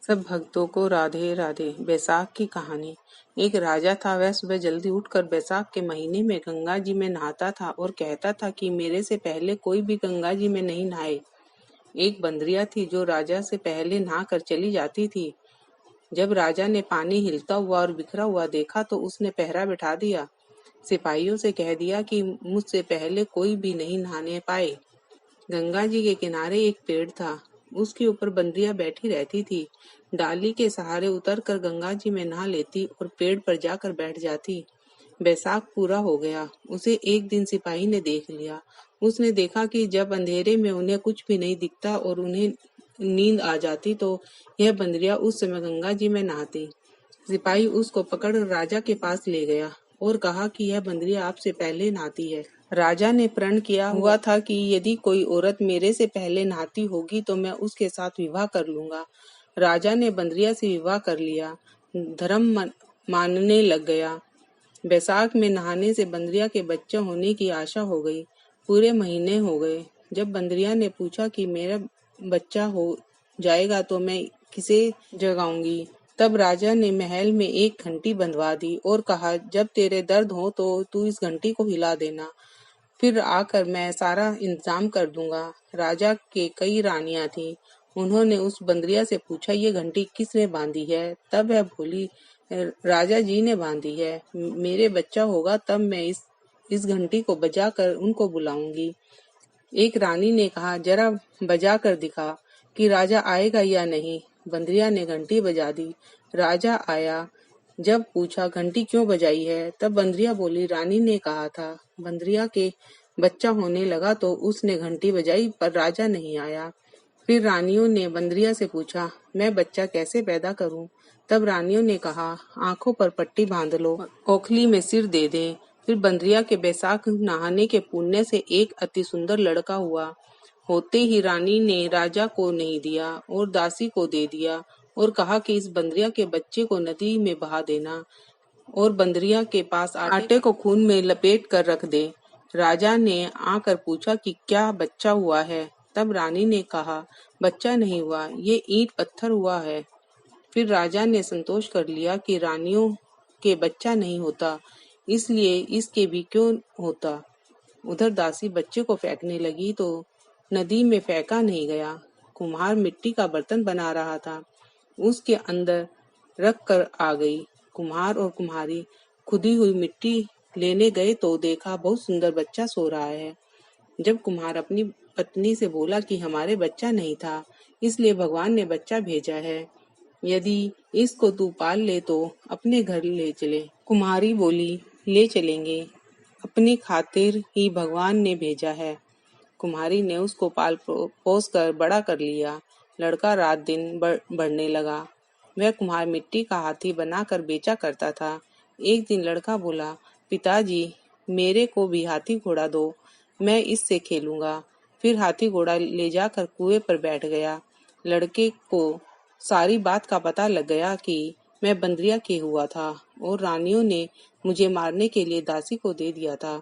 सब भक्तों को राधे राधे। बैसाख की कहानी। एक राजा था। वह सुबह जल्दी उठकर बैसाख के महीने में गंगा जी में नहाता था और कहता था कि मेरे से पहले कोई भी गंगा जी में नहीं नहाए। एक बंदरिया थी जो राजा से पहले नहा कर चली जाती थी। जब राजा ने पानी हिलता हुआ और बिखरा हुआ देखा तो उसने पहरा बिठा दिया। सिपाहियों से कह दिया कि मुझसे पहले कोई भी नहीं नहाने पाए। गंगा जी के किनारे एक पेड़ था। उसके ऊपर बंदरिया बैठी रहती थी। डाली के सहारे उतरकर गंगा जी में नहा लेती और पेड़ पर जाकर बैठ जाती। बैसाख पूरा हो गया। उसे एक दिन सिपाही ने देख लिया। उसने देखा कि जब अंधेरे में उन्हें कुछ भी नहीं दिखता और उन्हें नींद आ जाती तो यह बंदरिया उस समय गंगा जी में नहाती। सिपाही उसको पकड़ राजा के पास ले गया और कहा कि यह बंदरिया आपसे पहले नहाती है। राजा ने प्रण किया हुआ था कि यदि कोई औरत मेरे से पहले नहाती होगी तो मैं उसके साथ विवाह कर लूंगा। राजा ने बंदरिया से विवाह कर लिया। धर्म मानने लग गया। बैसाख में नहाने से बंदरिया के बच्चे होने की आशा हो गई। पूरे महीने हो गए। जब बंदरिया ने पूछा कि मेरा बच्चा हो जाएगा तो मैं किसे जगाऊंगी, तब राजा ने महल में एक घंटी बंधवा दी और कहा, जब तेरे दर्द हो तो तू इस घंटी को हिला देना, फिर आकर मैं सारा इंतजाम कर दूंगा। राजा के कई रानियां थीं। उन्होंने उस बंदरिया से पूछा, ये घंटी किसने बांधी है? तब वह बोली, राजा जी ने बांधी है। मेरे बच्चा होगा तब मैं इस घंटी को बजा कर उनको बुलाऊंगी। एक रानी ने कहा, जरा बजा कर दिखा कि राजा आएगा या नहीं। बंदरिया ने घंटी बजा दी। राजा आया। जब पूछा, घंटी क्यों बजाई है? तब बंदरिया बोली, रानी ने कहा था। बंदरिया के बच्चा होने लगा तो उसने घंटी बजाई पर राजा नहीं आया। फिर रानियों ने बंदरिया से पूछा, मैं बच्चा कैसे पैदा करूं? तब रानियों ने कहा, आंखों पर पट्टी बांध लो, ओखली में सिर दे दे। फिर बंदरिया के बैसाख नहाने के पुण्य से एक अति सुंदर लड़का हुआ। होते ही रानी ने राजा को नहीं दिया और दासी को दे दिया और कहा कि इस बंदरिया के बच्चे को नदी में बहा देना और बंदरिया के पास आटे को खून में लपेट कर रख दे। राजा ने आकर पूछा कि क्या बच्चा हुआ है? तब रानी ने कहा, बच्चा नहीं हुआ, ये ईंट पत्थर हुआ है। फिर राजा ने संतोष कर लिया कि रानियों के बच्चा नहीं होता, इसलिए इसके भी क्यों होता। उधर दासी बच्चे को फेंकने लगी तो नदी में फेंका नहीं गया। कुम्हार मिट्टी का बर्तन बना रहा था, उसके अंदर रख कर आ गई। कुम्हार और कुम्हारी खुदी हुई मिट्टी लेने गए तो देखा बहुत सुंदर बच्चा सो रहा है। जब कुम्हार अपनी पत्नी से बोला कि हमारे बच्चा नहीं था, इसलिए भगवान ने बच्चा भेजा है, यदि इसको तू पाल ले तो अपने घर ले चले। कुम्हारी बोली, ले चलेंगे, अपनी खातिर ही भगवान ने भेजा है। कुम्हारी ने उसको पाल पोस कर बड़ा कर लिया। लड़का रात दिन बढ़ने लगा। वह कुम्हार मिट्टी का हाथी बनाकर बेचा करता था। एक दिन लड़का बोला, पिताजी, मेरे को भी हाथी घोड़ा दो, मैं इससे खेलूंगा। फिर हाथी घोड़ा ले जाकर कुएं पर बैठ गया। लड़के को सारी बात का पता लग गया कि मैं बंदरिया के हुआ था और रानियों ने मुझे मारने के लिए दासी को दे दिया था।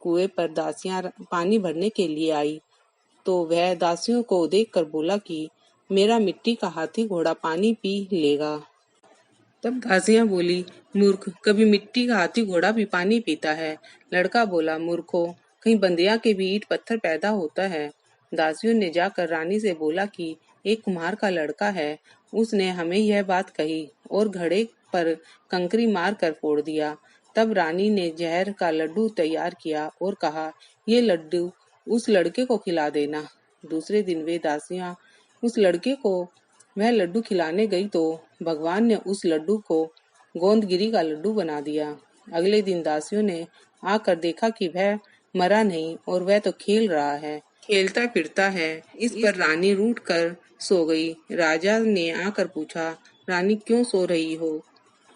कुएं पर दासियां पानी भरने के लिए आई तो वह दासियों को देखकर बोला कि मेरा मिट्टी का हाथी घोड़ा पानी पी लेगा। तब दासियां बोली, मूर्ख, कभी मिट्टी का हाथी घोड़ा भी पानी पीता है? लड़का बोला, मूर्खो, कहीं बंदरिया के भी ईंट पत्थर पैदा होता है। दासियों ने जाकर रानी से बोला कि एक कुम्हार का लड़का है, उसने हमें यह बात कही और घड़े पर कंकरी मार कर फोड़ दिया। तब रानी ने जहर का लड्डू तैयार किया और कहा, ये लड्डू उस लड़के को खिला देना। दूसरे दिन वे दासियां उस लड़के को वह लड्डू खिलाने गई तो भगवान ने उस लड्डू को गोंदगिरी का लड्डू बना दिया। अगले दिन दासियों ने आकर देखा कि वह मरा नहीं और वह तो खेल रहा है, खेलता फिरता है। इस पर रानी रूठ कर सो गई। राजा ने आकर पूछा, रानी क्यों सो रही हो?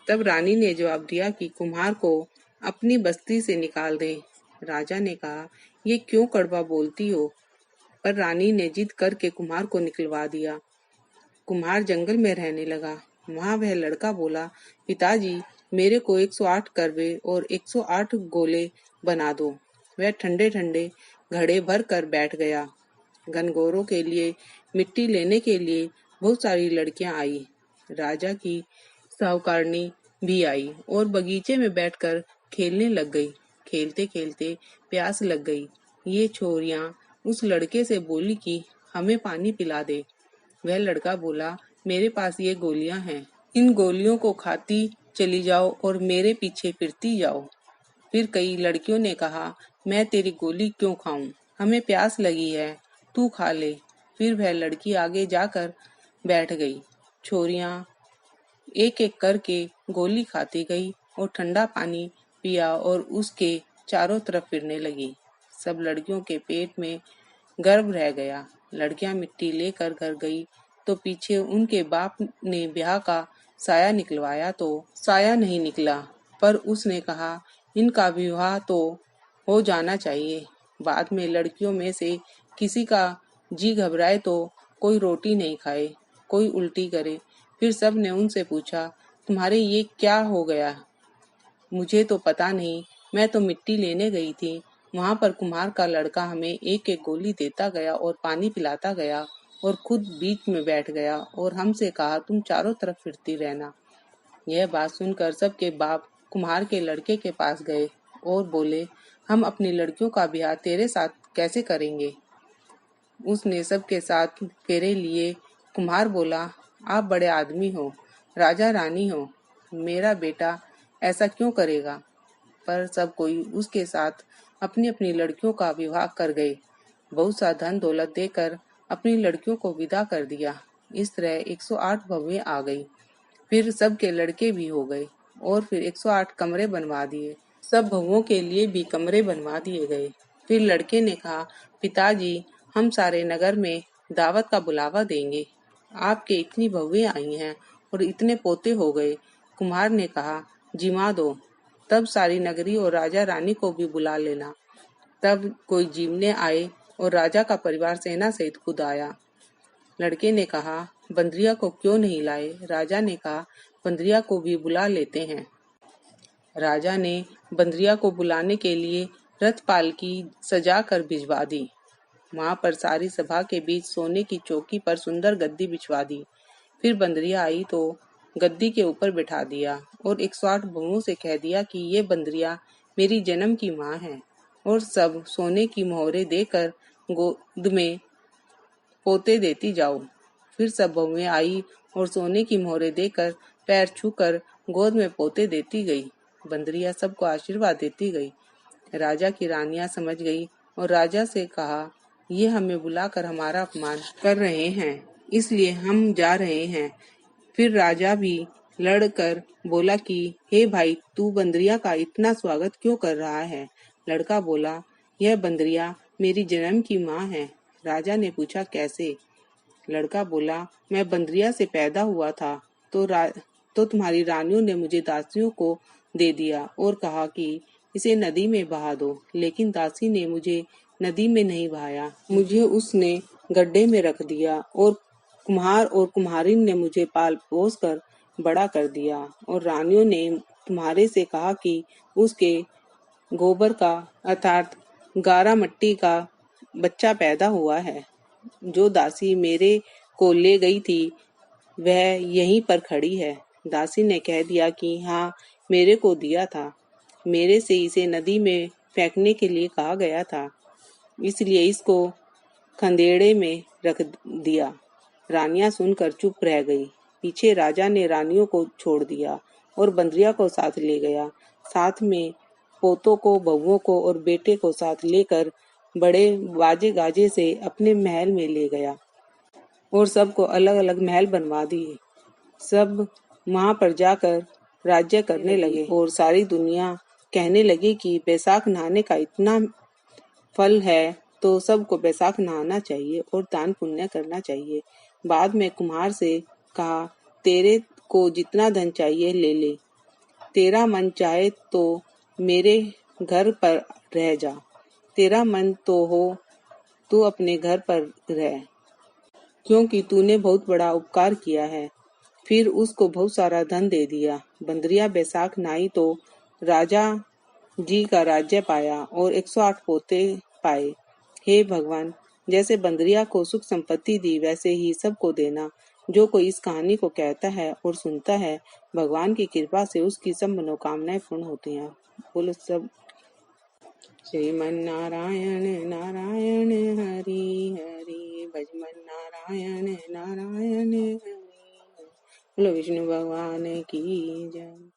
तब रानी ने जवाब दिया कि कुम्हार को अपनी बस्ती से निकाल दे। राजा ने कहा, ये क्यों कड़वा बोलती हो? पर रानी ने जिद करके कुम्हार को निकलवा दिया। कुम्हार जंगल में रहने लगा। वहां वह लड़का बोला, पिताजी, मेरे को 108 करवे और 108 गोले बना दो। वह ठंडे ठंडे घड़े भर कर बैठ गया। घनघोरों के लिए मिट्टी लेने के लिए बहुत सारी लड़कियां आई। राजा की साहूकारनी भी आई और बगीचे में बैठकर खेलने लग गई। खेलते खेलते प्यास लग गई। ये छोरियां उस लड़के से बोली कि हमें पानी पिला दे। वह लड़का बोला, मेरे पास ये गोलियां हैं, इन गोलियों को खाती चली जाओ और मेरे पीछे फिरती जाओ। फिर कई लड़कियों ने कहा, मैं तेरी गोली क्यों खाऊं, हमें प्यास लगी है, तू खा ले। फिर वह लड़की आगे जाकर बैठ गई। छोरियां एक एक करके गोली खाती गई और ठंडा पानी पिया और उसके चारों तरफ फिरने लगी। सब लड़कियों के पेट में गर्व रह गया। लड़कियां मिट्टी लेकर घर गई तो पीछे उनके बाप ने ब्याह का साया निकलवाया तो साया नहीं निकला, पर उसने कहा इनका विवाह तो हो जाना चाहिए। बाद में लड़कियों में से किसी का जी घबराए तो कोई रोटी नहीं खाए, कोई उल्टी करे। फिर सब ने उनसे पूछा, तुम्हारे ये क्या हो गया? मुझे तो पता नहीं, मैं तो मिट्टी लेने गई थी। वहां पर कुम्हार का लड़का हमें एक एक गोली देता गया और पानी पिलाता गया और खुद बीच में बैठ गया और हमसे कहा तुम चारों तरफ फिरती रहना। यह बात सुनकर सबके बाप कुम्हार के लड़के के पास गए और बोले, हम अपनी लड़कियों का ब्याह तेरे साथ कैसे करेंगे? उसने सबके साथ फेरे लिए। कुम्हार बोला, आप बड़े आदमी हो, राजा रानी हो, मेरा बेटा ऐसा क्यों करेगा? पर सब कोई उसके साथ अपनी अपनी लड़कियों का विवाह कर गए। बहुत सा धन दौलत देकर अपनी लड़कियों को विदा कर दिया। इस तरह 108 बहुएं आ गई। फिर सबके लड़के भी हो गए और फिर 108 कमरे बनवा दिए। सब बहुओं के लिए भी कमरे बनवा दिए गए। फिर लड़के ने कहा, पिताजी, हम सारे नगर में दावत का बुलावा देंगे। आपके इतनी बहुएं आई हैं और इतने पोते हो गए। कुम्हार ने कहा, जिमा दो, तब सारी नगरी और राजा रानी को भी बुला लेना। तब कोई जीवने आए और राजा का परिवार सेना सहित खुद आया। लड़के ने कहा, बंदरिया को क्यों नहीं लाए? राजा ने कहा, बंदरिया को भी बुला लेते हैं। राजा ने बंदरिया को बुलाने के लिए रथ पालकी सजा कर भिजवा दी। वहां पर सारी सभा के बीच सोने की चौकी पर सुंदर गद्दी बिछवा दी। फिर बंदरिया आई तो गद्दी के ऊपर बिठा दिया और 108 बहुओं से कह दिया कि ये बंदरिया मेरी जन्म की माँ है और सब सोने की मोहरें देकर गोद में पोते देती जाओ। फिर सब बहुएं आई और सोने की मोहरें देकर पैर छूकर गोद में पोते देती गई। बंदरिया सबको आशीर्वाद देती गई। राजा की रानियां समझ गई और राजा से कहा, ये हमें बुलाकर हमारा अपमान कर रहे हैं, इसलिए हम जा रहे हैं। फिर राजा भी लड़कर बोला कि हे भाई, तू बंदरिया का इतना स्वागत क्यों कर रहा है? लड़का बोला, यह बंदरिया मेरी जन्म की माँ है। राजा ने पूछा, कैसे? लड़का बोला, मैं बंदरिया से पैदा हुआ था तो तुम्हारी रानियों ने मुझे दासियों को दे दिया और कहा कि इसे नदी में बहा दो, लेकिन दासी ने मुझे नदी में नहीं बहाया, मुझे उसने गड्ढे में रख दिया और कुम्हार और कुम्हारिन ने मुझे पाल पोस कर बड़ा कर दिया और रानियों ने तुम्हारे से कहा कि उसके गोबर का अर्थात गारा मट्टी का बच्चा पैदा हुआ है। जो दासी मेरे को ले गई थी वह यहीं पर खड़ी है। दासी ने कह दिया कि हाँ, मेरे को दिया था, मेरे से इसे नदी में फेंकने के लिए कहा गया था, इसलिए इसको खंदेड़े में रख दिया। रानियां सुनकर चुप रह गई। पीछे राजा ने रानियों को छोड़ दिया और बंदरिया को साथ ले गया। साथ में पोतों को, बहुओं को और बेटे को साथ लेकर बड़े बाजे गाजे से अपने महल में ले गया और सबको अलग अलग महल बनवा दिए। सब वहां पर जाकर राज्य करने लगे और सारी दुनिया कहने लगी कि बैसाख नहाने का इतना फल है तो सबको बैसाख नहाना चाहिए और दान पुण्य करना चाहिए। बाद में कुम्हार से कहा, तेरे को जितना धन चाहिए ले ले, तेरा मन चाहे तो मेरे घर पर रह जा, तेरा मन तो हो तू अपने घर पर रह, क्योंकि तूने बहुत बड़ा उपकार किया है। फिर उसको बहुत सारा धन दे दिया। बंदरिया बैसाख नहाई तो राजा जी का राज्य पाया और 108 पोते पाए। हे भगवान, जैसे बंदरिया को सुख संपत्ति दी वैसे ही सबको देना। जो कोई इस कहानी को कहता है और सुनता है, भगवान की कृपा से उसकी सब मनोकामनाएं पूर्ण होती हैं। बोलो सब श्रीमन नारायण नारायण हरि हरि, भजमन नारायण नारायण हरि। बोलो विष्णु भगवान की जय।